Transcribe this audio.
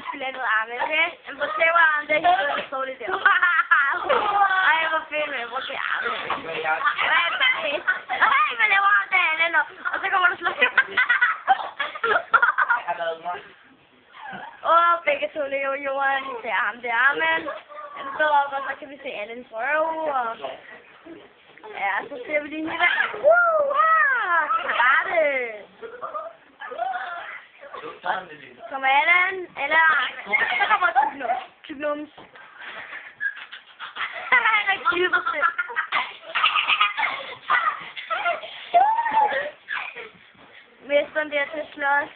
skulle lave noget arme, okay? Men på tæverarmen, det er helt vildt dårligt der. Ej, hvor fedt, men jeg brugte arme. Ej, hvad laver han der, Lennon? Og så kommer du slå. Begge to ligger på jorden. Vi ser ham der, men han står op, og så kan vi se Allens røv, og ja, så ser vi lige her. Karate! Kom Allan, eller så kommer Tygnums. Han er kylbesøg. Mesteren der til slås.